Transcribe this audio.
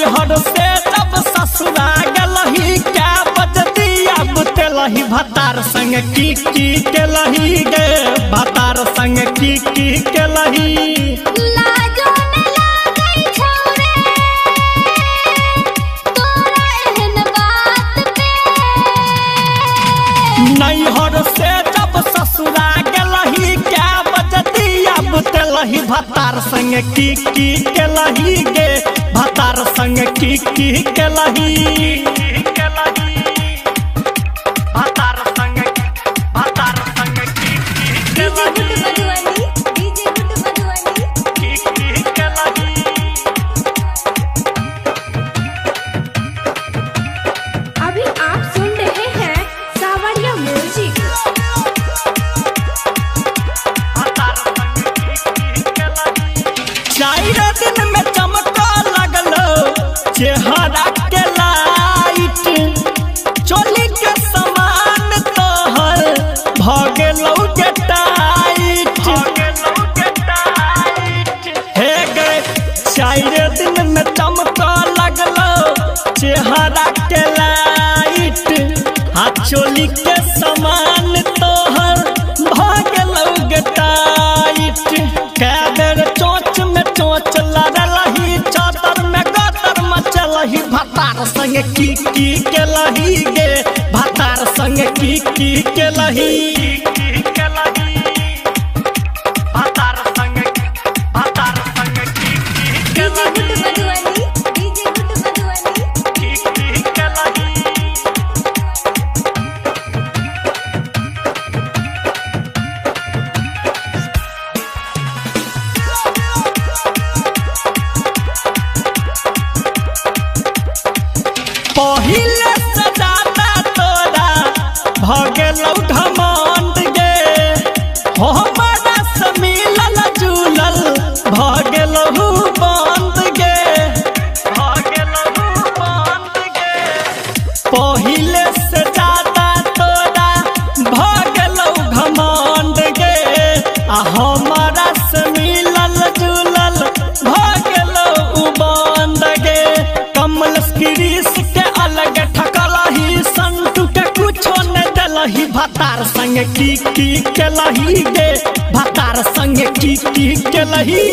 नैहर से जब ससुरा गलही क्या बजदिया बुतलही भतार संग की केलही गे भतार संग की केलही नैहर से जब ससुरा गलही क्या बजदिया बुतलही भतार संग की केलही गे भतार संग की केलही भतार संग अभी आप सुन रहे हैं सावरिया म्यूजिक। चार दिन में चमका लगलो चेहरा के लाइट चोली के समान तोहर भगेलौ के टाइट हे गे चार दिन में चमका लगलो चेहरा के लाइट हाथ चोली के समान तोहर भगेलौ के टाइट कैदर चोंच में चोंच लड़लही चादर में गदर मचलही भतार संग की केलही गे भतार संग की केलही भतार संग पहिले से ज्यादा तोरा भगेलौ घमंड गे हमरा से मिलल जुलल भगेलौ बंद गे पहिले से ज्यादा तोरा भगेलौ घमंड गे आ हमरा से मिलल जुलल भगेलौ बंद गे कमल स्क्रीस के अलग ठकलही संतु के कुछो न देलही भतार संग की केलही गे भतार संग की केलही।